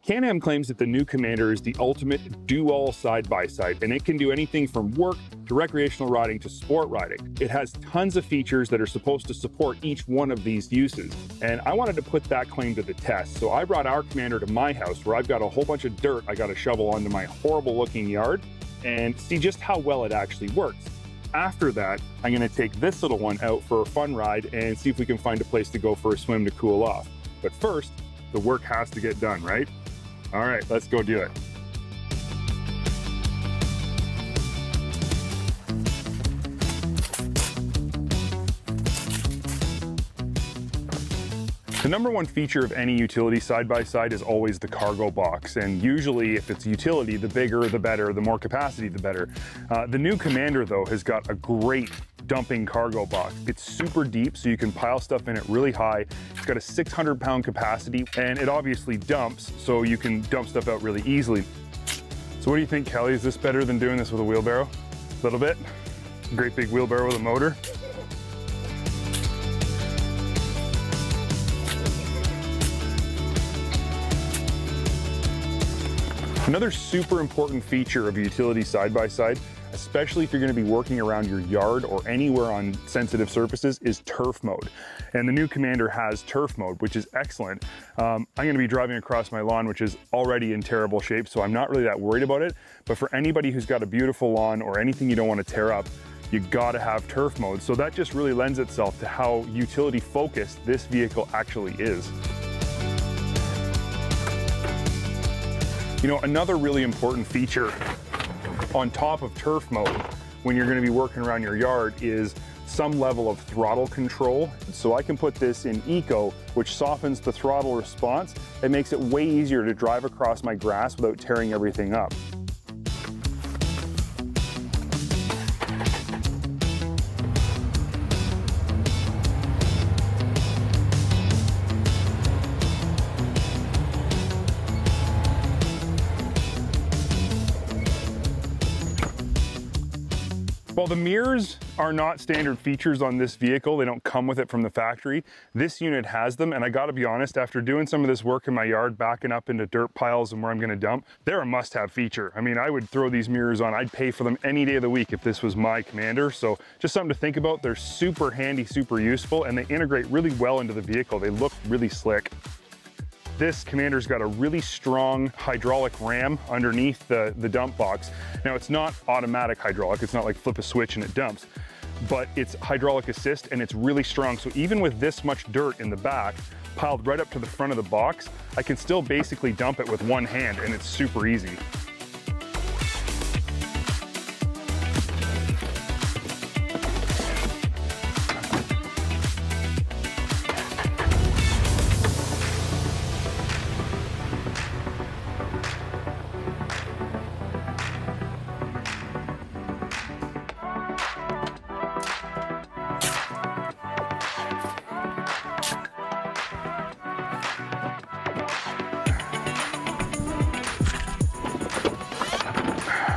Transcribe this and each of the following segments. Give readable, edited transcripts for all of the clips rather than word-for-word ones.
Can-Am claims that the new Commander is the ultimate do-all side-by-side, and it can do anything from work to recreational riding to sport riding. It has tons of features that are supposed to support each one of these uses, and I wanted to put that claim to the test. So I brought our Commander to my house where I've got a whole bunch of dirt I got to shovel onto my horrible-looking yard and see just how well it actually works. After that, I'm going to take this little one out for a fun ride and see if we can find a place to go for a swim to cool off. But first, the work has to get done, right? All right, let's go do it. The number one feature of any utility side-by-side is always the cargo box, and usually if it's utility, the bigger the better, the more capacity the better. The new Commander though has got a great dumping cargo box. It's super deep, so you can pile stuff in it really high. It's got a 600-pound capacity, and it obviously dumps, so you can dump stuff out really easily. So what do you think, Kelly? Is this better than doing this with a wheelbarrow? A little bit? Great big wheelbarrow with a motor? Another super important feature of a utility side-by-side, especially if you're going to be working around your yard or anywhere on sensitive surfaces, is turf mode. And the new Commander has turf mode, which is excellent. I'm going to be driving across my lawn, which is already in terrible shape, so I'm not really that worried about it. But for anybody who's got a beautiful lawn or anything you don't want to tear up, you gotta have turf mode. So that just really lends itself to how utility focused this vehicle actually is. You know, another really important feature on top of turf mode when you're going to be working around your yard is some level of throttle control. So I can put this in Eco, which softens the throttle response. It makes it way easier to drive across my grass without tearing everything up. While the mirrors are not standard features on this vehicle, they don't come with it from the factory, this unit has them, and I gotta be honest, after doing some of this work in my yard, backing up into dirt piles and where I'm gonna dump, they're a must-have feature. I mean, I would throw these mirrors on. I'd pay for them any day of the week if this was my Commander, so just something to think about. They're super handy, super useful, and they integrate really well into the vehicle. They look really slick. This Commander's got a really strong hydraulic ram underneath the dump box. Now, it's not automatic hydraulic. It's not like flip a switch and it dumps, but it's hydraulic assist and it's really strong. So even with this much dirt in the back, piled right up to the front of the box, I can still basically dump it with one hand and it's super easy.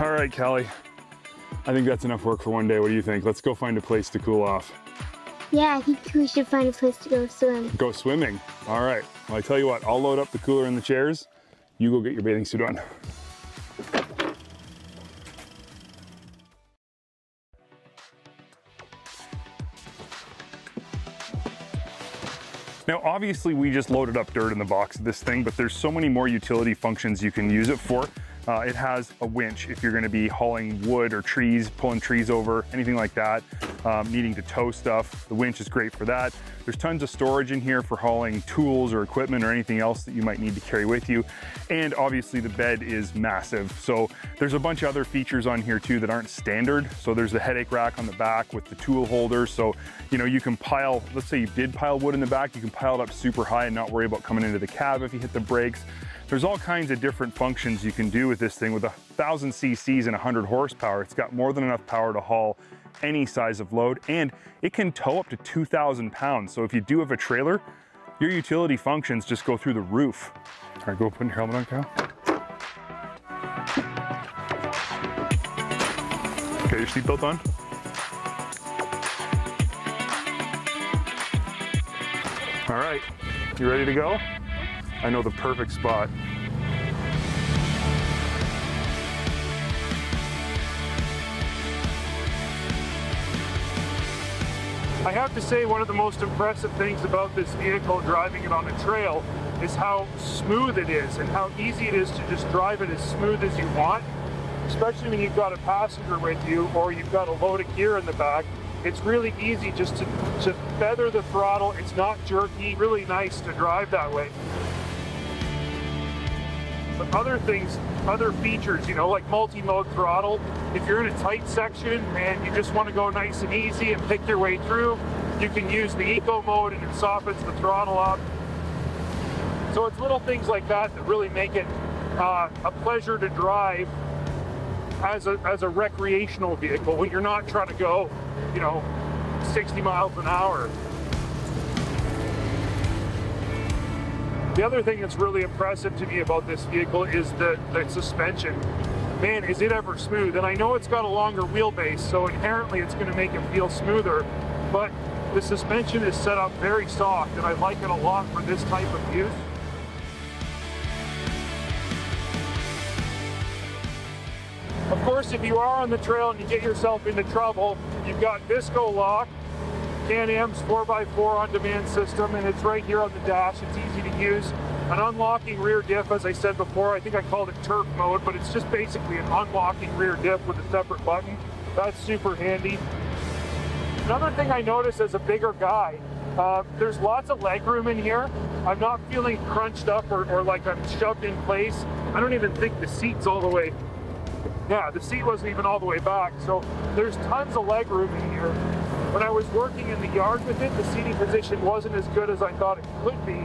All right, Callie, I think that's enough work for one day. What do you think? Let's go find a place to cool off. Yeah, I think we should find a place to go swim. Go swimming? All right. Well, I tell you what, I'll load up the cooler and the chairs. You go get your bathing suit on. Now, obviously, we just loaded up dirt in the box of this thing, but there's so many more utility functions you can use it for. It has a winch if you're going to be hauling wood or trees, pulling trees over, anything like that, needing to tow stuff. The winch is great for that. There's tons of storage in here for hauling tools or equipment or anything else that you might need to carry with you. And obviously the bed is massive. So there's a bunch of other features on here too that aren't standard. So there's the headache rack on the back with the tool holder. So, you know, you can pile, let's say you did pile wood in the back, you can pile it up super high and not worry about coming into the cab if you hit the brakes. There's all kinds of different functions you can do with this thing. With 1,000 cc's and 100 horsepower, it's got more than enough power to haul any size of load, and it can tow up to 2,000 pounds. So if you do have a trailer, your utility functions just go through the roof. All right, go put your helmet on, Kyle. Okay, your seatbelt on. All right, you ready to go? I know the perfect spot. I have to say one of the most impressive things about this vehicle, driving it on a trail, is how smooth it is and how easy it is to just drive it as smooth as you want, especially when you've got a passenger with you or you've got a load of gear in the back. It's really easy just to feather the throttle. It's not jerky, really nice to drive that way. But other things, other features, you know, like multi-mode throttle, if you're in a tight section and you just want to go nice and easy and pick your way through, you can use the eco mode and it softens the throttle up. So it's little things like that that really make it a pleasure to drive as a recreational vehicle when you're not trying to go, you know, 60 miles an hour. The other thing that's really impressive to me about this vehicle is the suspension. Man, is it ever smooth. And I know it's got a longer wheelbase, so inherently it's going to make it feel smoother, but the suspension is set up very soft, and I like it a lot for this type of use. Of course, if you are on the trail and you get yourself into trouble, you've got Visco lock, Can-Am's 4x4 on-demand system, and it's right here on the dash. It's easy to use. An unlocking rear diff, as I said before, I think I called it turf mode, but it's just basically an unlocking rear diff with a separate button. That's super handy. Another thing I noticed as a bigger guy, there's lots of leg room in here. I'm not feeling crunched up or like I'm shoved in place. I don't even think the seat's all the way. Yeah, the seat wasn't even all the way back, so there's tons of leg room in here. When I was working in the yard with it, the seating position wasn't as good as I thought it could be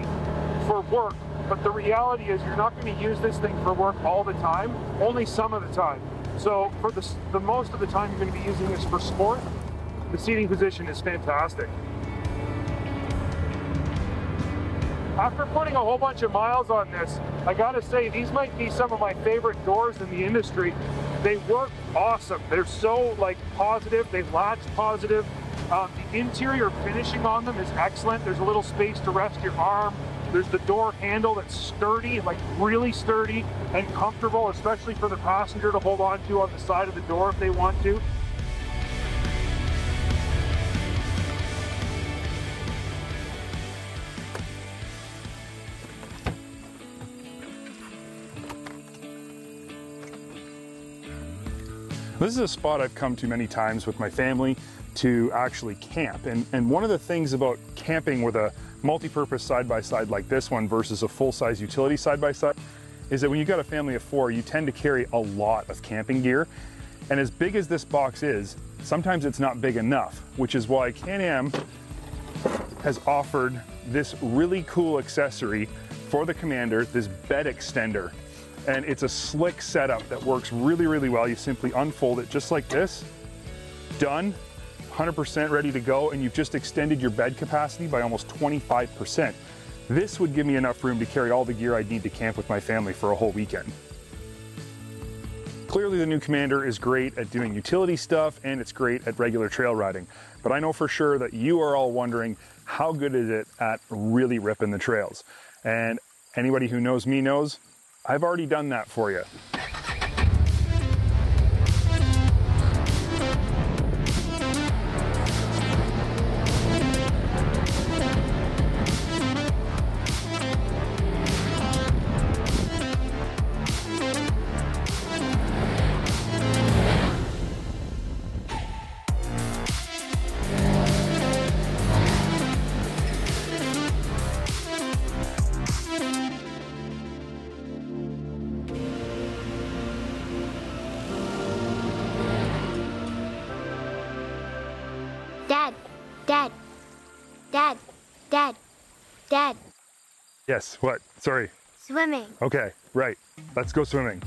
for work, but the reality is you're not going to use this thing for work all the time, only some of the time. So for the most of the time you're going to be using this for sport, the seating position is fantastic. After putting a whole bunch of miles on this, I gotta say, these might be some of my favorite doors in the industry. They work awesome. They're so like positive, they latch positive. The interior finishing on them is excellent. There's a little space to rest your arm. There's the door handle that's sturdy, like really sturdy and comfortable, especially for the passenger to hold on to on the side of the door if they want to. This is a spot I've come to many times with my family to actually camp. And one of the things about camping with a multi-purpose side-by-side like this one versus a full-size utility side-by-side is that when you've got a family of 4, you tend to carry a lot of camping gear. And as big as this box is, sometimes it's not big enough, which is why Can-Am has offered this really cool accessory for the Commander, this bed extender. And it's a slick setup that works really, really well. You simply unfold it just like this, done, 100% ready to go, and you've just extended your bed capacity by almost 25%. This would give me enough room to carry all the gear I'd need to camp with my family for a whole weekend. Clearly the new Commander is great at doing utility stuff and it's great at regular trail riding, but I know for sure that you are all wondering how good is it at really ripping the trails. And anybody who knows me knows I've already done that for you. Dad. Yes, what? Sorry. Swimming. Okay, right. Let's go swimming.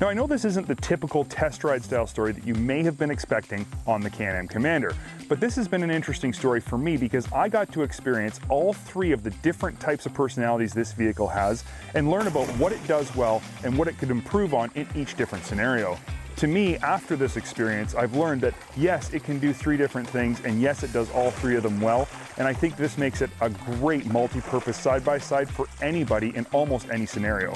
Now I know this isn't the typical test ride style story that you may have been expecting on the Can-Am Commander, but this has been an interesting story for me because I got to experience all 3 of the different types of personalities this vehicle has and learn about what it does well and what it could improve on in each different scenario. To me, after this experience, I've learned that yes, it can do 3 different things, and yes, it does all 3 of them well, and I think this makes it a great multi-purpose side-by-side for anybody in almost any scenario.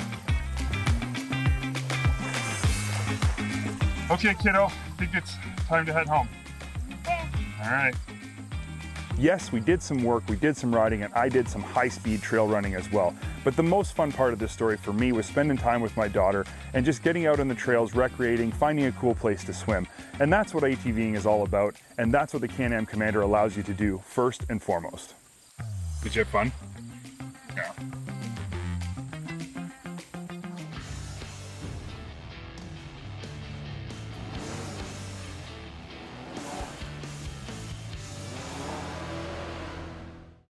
Okay, kiddo, I think it's time to head home. All right. Yes, we did some work, we did some riding, and I did some high-speed trail running as well. But the most fun part of this story for me was spending time with my daughter and just getting out on the trails, recreating, finding a cool place to swim. And that's what ATVing is all about, and that's what the Can-Am Commander allows you to do first and foremost. Did you have fun? Yeah.